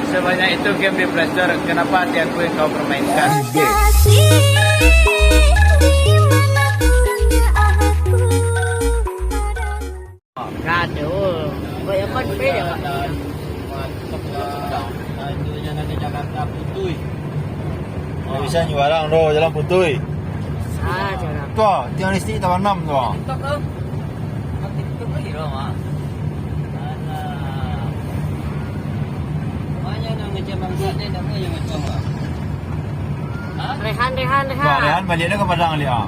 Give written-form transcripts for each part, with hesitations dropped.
sebanyak itu game di Play Store. Kenapa hati aku yang kau permainkan? Gaduh, banyak kan beda. Itu nanti Jakarta Putui. Bisa nyuarang doh Jalan Putui. Ah, jangan. Tuh, tiang listrik taman 6 tuh. TikTok kau? TikTok lagi dong, Mak. Banyak yang ngecek bangsa ni, tak yang ngecek Mak. Rehan. Tuh, Rehan baliknya ke Padang dia.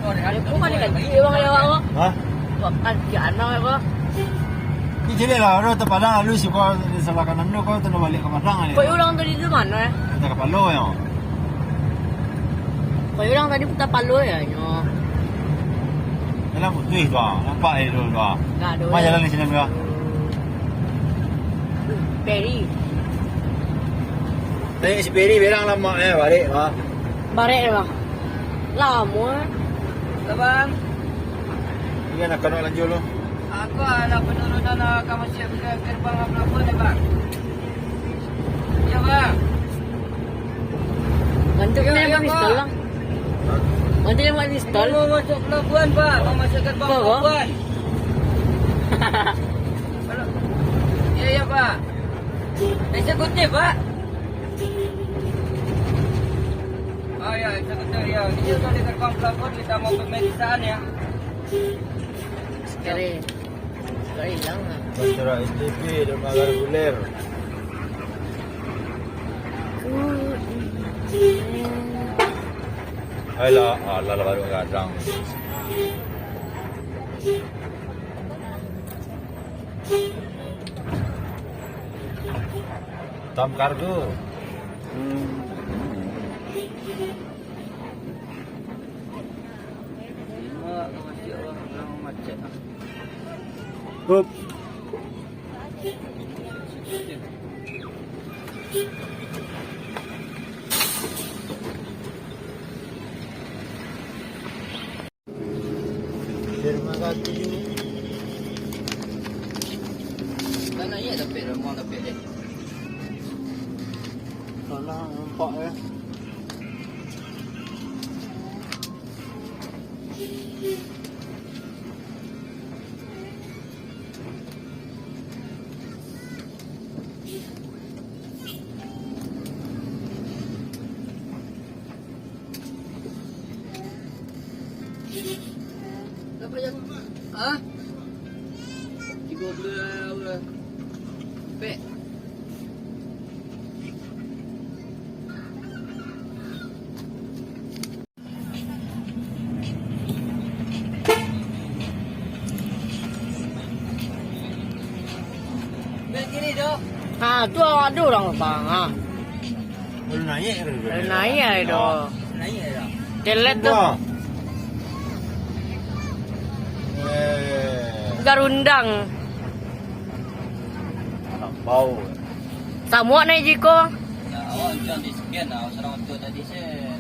Bukan lagi bang lewat. Hah? Bukan kiana apa? Ni jadi lah, orang tu Padang lalu si kau di sebelah kanan tu kau tu nak balik ke Padang ni. Kau ulang tadi tu mana? Kita ke Palo ya. Kau ulang tadi putar Palu ya nyo. Jalan Putui tu, nampak itu tu. Gaduh. Mana jalan di sini tu? Peri. Tanya si Peri bilang lama balik mah. Barek bang. Lama. Bang, Dia nak kena lanjut lu. aku ada penurunan kamu siap ke gerbang pelabuhan ya Bang? Ya Bang. Ganti Ya, na ya, yung pistol Pak. lang. Ganti na yung pistol. Mau masuk pelabuhan Pak, mau masuk gerbang Apa, Pak? pelabuhan. Halo. Ya Pak. Eksekutif Pak. Oh ya, eksekutif ya. Ini sudah di gerbang pelabuhan, kita mau pemeriksaan ya. Kari. Kari lang ha. Bandara STP dermaga reguler. Ayolah, ala baru kadang. Tam kargo. Masya Allah, orang macet. Hup. Dermaga 7. Mana ya dapat rumah dapat dia. Salah nampak ya. Apa yang? Ah? 13 Pek. Bel kiri dok. Ha, tu ada orang bang ha. Belum naik ke? Ada naik ya itu. Naik dah. Telet tu. Garundang. Bau. Samua na jiko. Nah, awak jangan di sekian lah. Serang untuk tadi saya.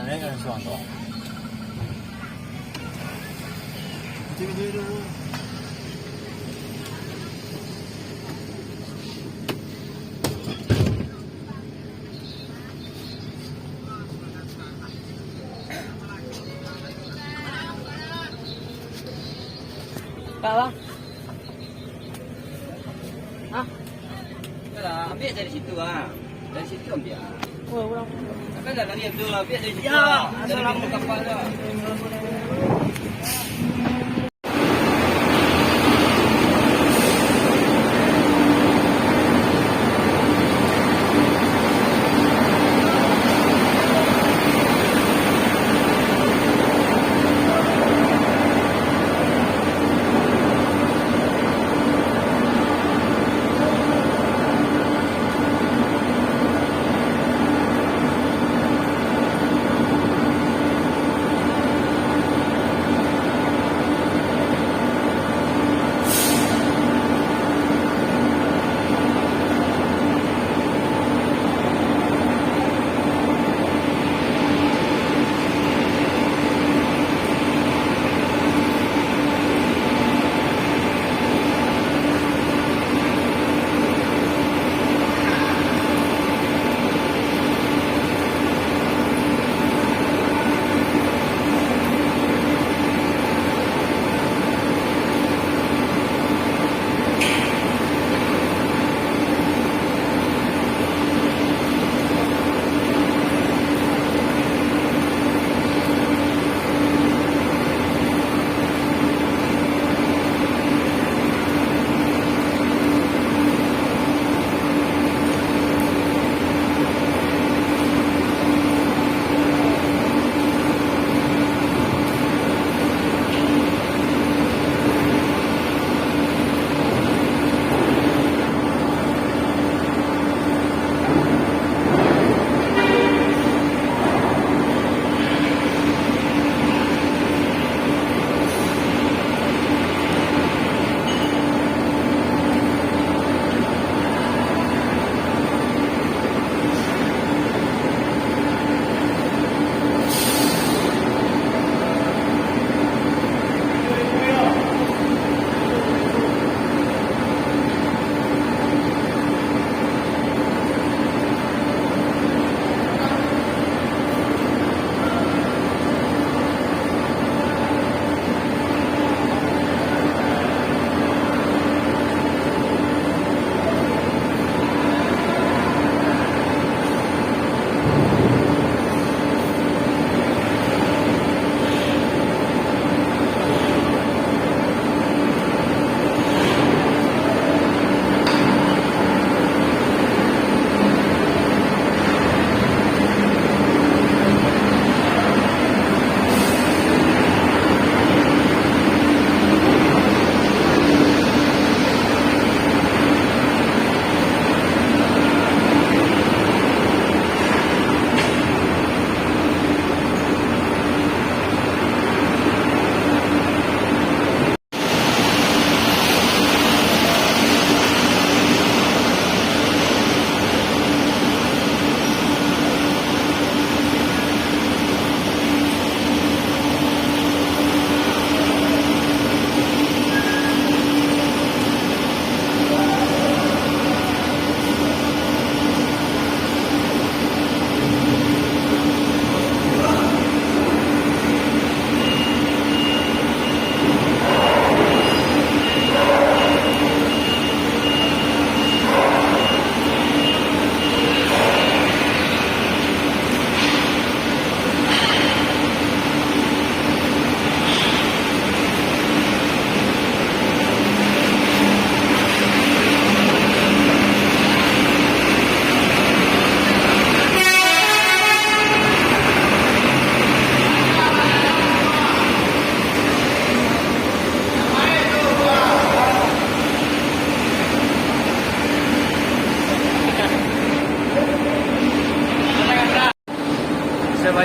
Naik kan suang tu. Itu. Kak bang. Ah, Yalah, ambil dari situ ah. Dari situ ambil. ulang. Kan dah lari tu, ambil dari situ. Ya, Dari pintu kapal dah.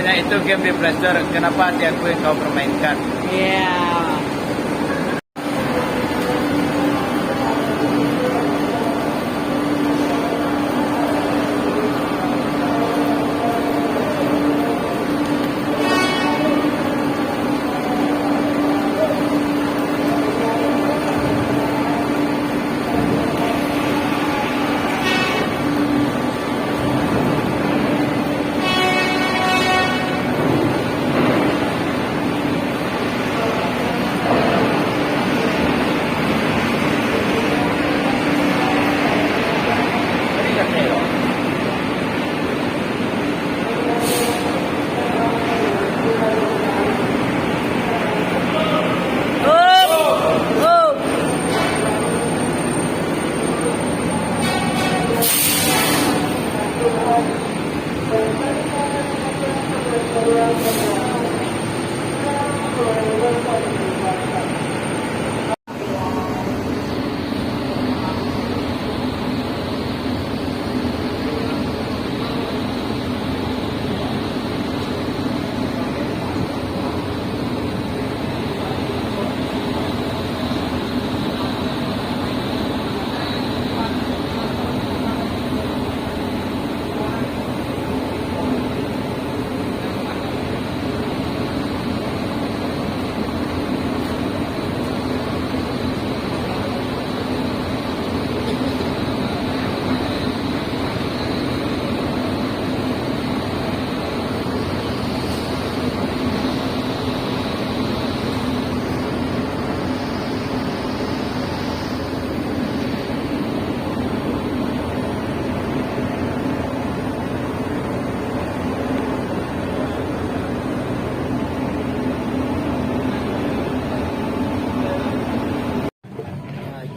Katanya itu game di Play Store. Kenapa hati aku yang kau permainkan? Iya.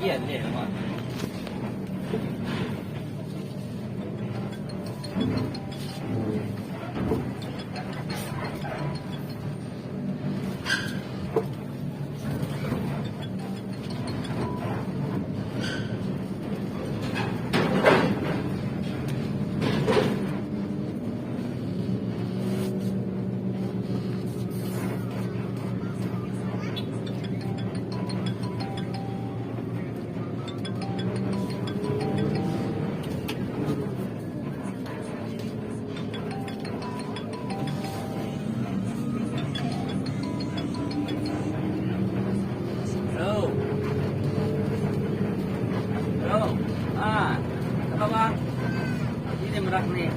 Bagian dia mah. Bro, apa bang? Ini merak nih.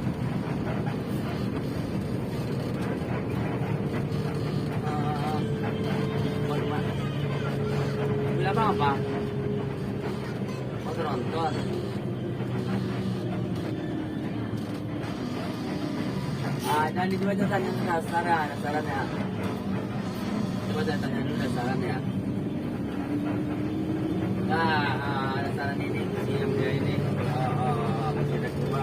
Beli apa? Mau nonton. Dan di coba tanya dasarannya. Coba tanya dulu dasarannya. Dasaran ini yang dia ini sudah coba.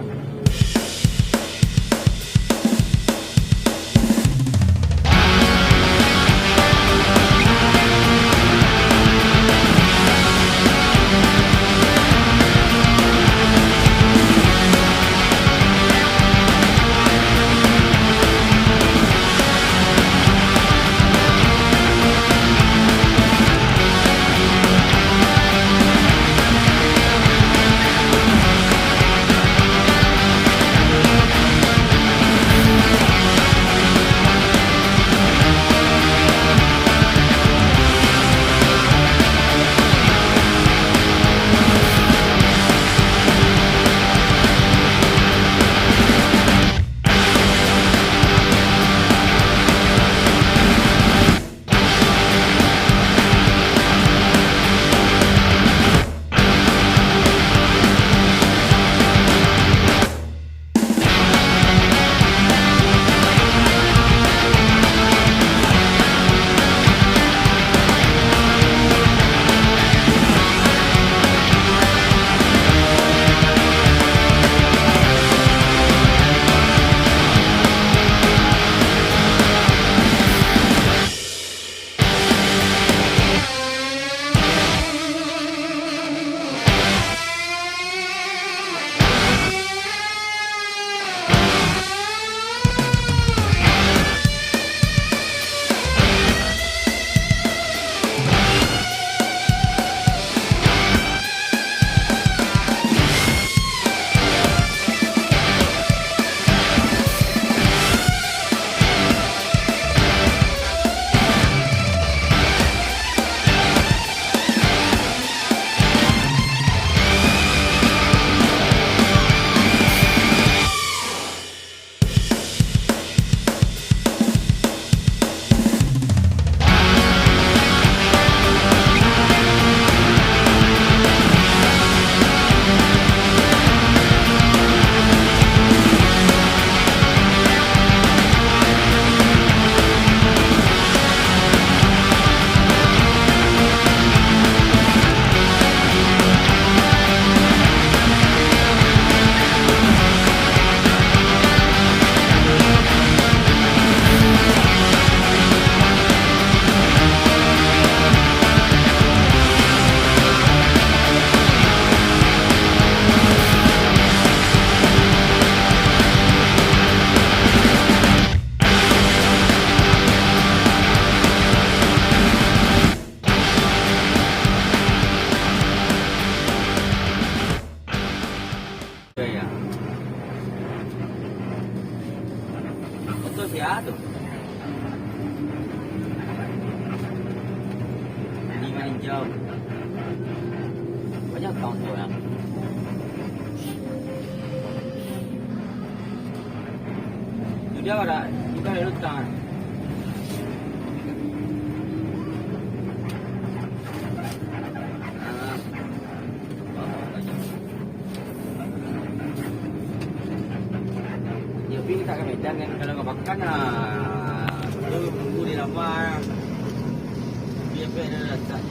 Ya. Betul siapa tu? Ini main jauh. Banyak tahun tu ya. Sudah ada, kita ada letak. Nhiều khi kita kami dan kalau nggak makan lalu menunggu di lama dia pernah datang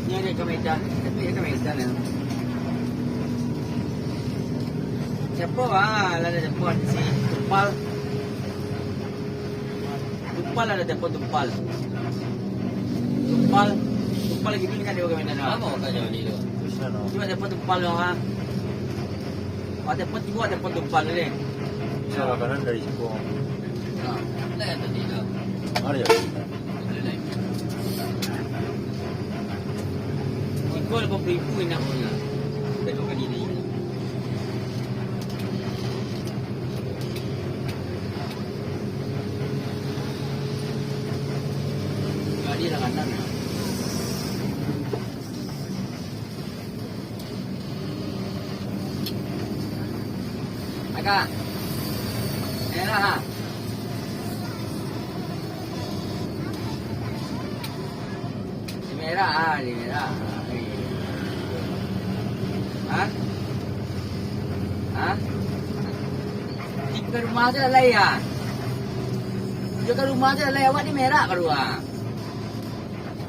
ni ada kami dan tapi dia kami dan siapa lah ada siapa si tumpal ada siapa tumpal lagi ni kan dia kami dan apa kau ni tu cuma siapa tumpal lah ada pun tiba ada pun tumpal ni Sebelah kanan dari situ. Lain tadi lah. Ada ya? Ikut lepas beribu nak punya. Kedua kali ni. Kali dah kanan. Agak. Merah. Di merah, di merah. Di rumah tu dah lain ah. Jaga rumah tu dah lain awak di merah kedua.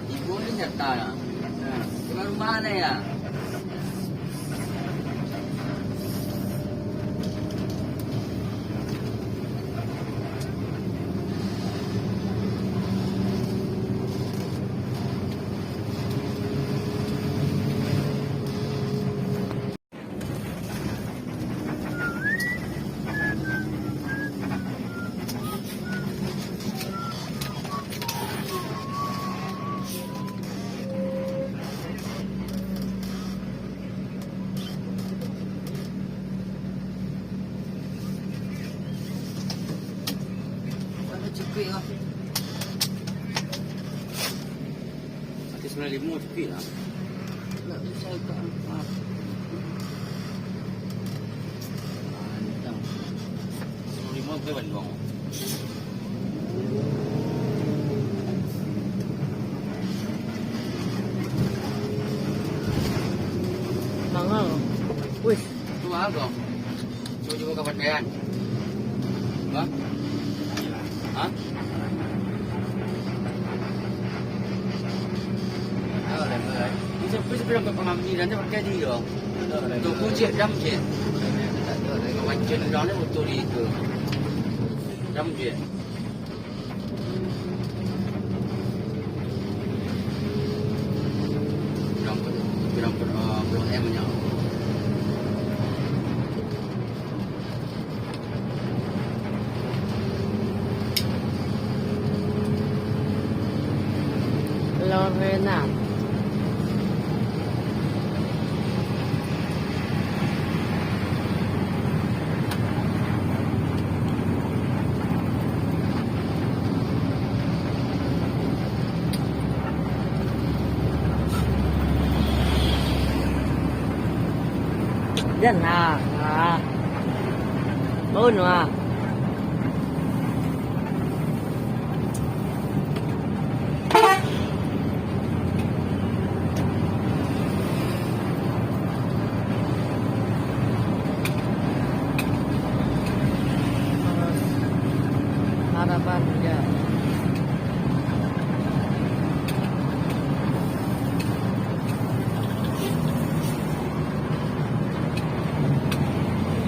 Ibu ni nyata lah. Jaga rumah ni ya. Cekik lah. Ada 95 cekik lah. Tak bisa ikut apa. Mantap. 95 ke Bandung. Mahal. Wih. Tu mahal kau. Cuba jumpa kapan bayan. Hah? Hah? Bisa bilang ke pengambilan dia pakai dia. Tu kucing jam je. Macam dah ni betul itu. Jam je. Bilang M-nya. Lorena. Dân bốn à harapan ya.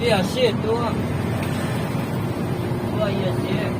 Iya, shit tu. Oh, iya, shit.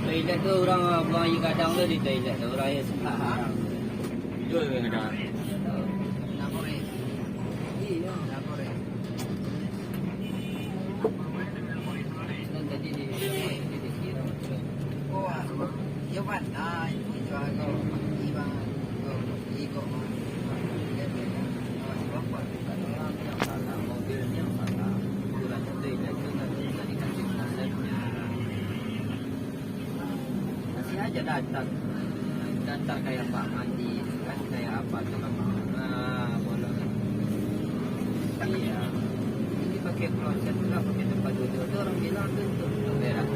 Toilet tu orang buang air kadang tu di toilet tu orang air sembarang. Jual ke kadang? Nak korek. Iya, nak korek. Tadi di kira. Oh, ya pan. Itu jual kau. Ibang kau. Iko. Mobilnya salah. Kurang toilet tu nanti dikasih nasibnya. Masih aja datang kayak Pak Mandi kan kayak apa tuh kan boleh iya ini pakai kloset nggak pakai tempat duduk itu orang bilang tuh merah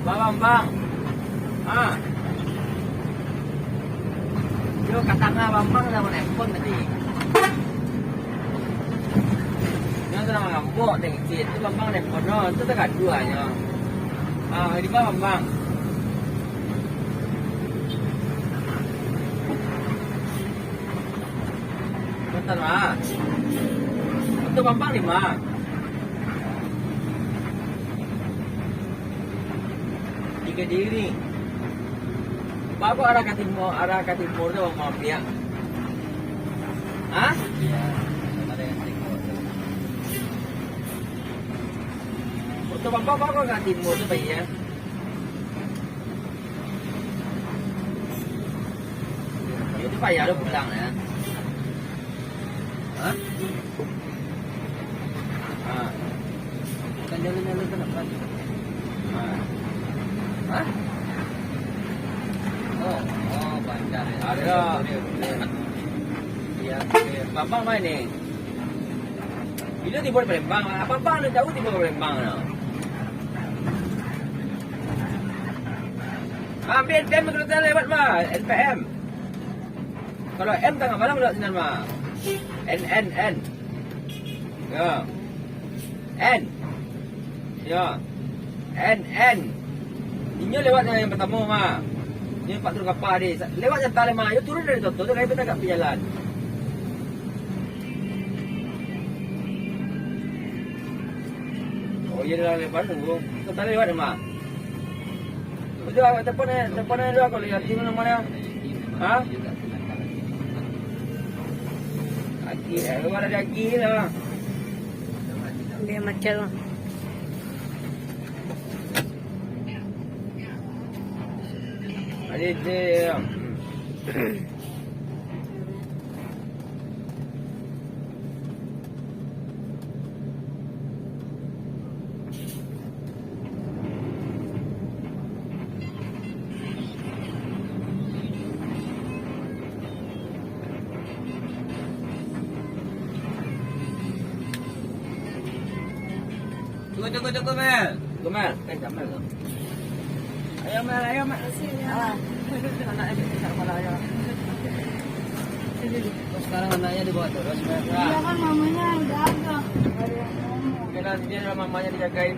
Bang. Ah. Yo kata nga Bambang sama handphone tadi. Yang tu nama ngambok tengok itu Bambang handphone no, itu dekat duanya. Ah, di bawah Bambang. Betul mah. Itu Bambang di mana? Tiga diri. Bago arah ke timur tu mau dia. Hah? Iya, ada yang timur. Untuk bago ke timur tu bayar. Itu bayar lu pulang ya. Hah? Ah. Kan jalan-jalan tu nak pergi. Hah? Oh, bandar. Ada. Ya, Bambang main ni. Bila tiba di Palembang, Bambang dah jauh tiba di Palembang lah. Ambil NPM kereta lewat mah, NPM. Kalau M tengah malam lewat sini mah. N. Ya. N. Ya. N. Ini lewat yang pertama mah. Ni Pak turun kapal ni. Lewat jantan lemah. You turun dari Toto. Tu kaya betul kat jalan. Oh, iya dah lepas tunggu. Jantan lewat lemah. Betul awak telepon dulu aku lihat di mana. Ha? Aki, luar ada aki lah. Dia macam Ada dia. Tunggu Mel. Tunggu Mel. Kan jam Mel tu. Ayo Mel. Anaknya di kepala ayo. Sekarang anaknya dibawa terus Mel. Iya kan mamanya udah agak. Kena dia mamanya dijagain.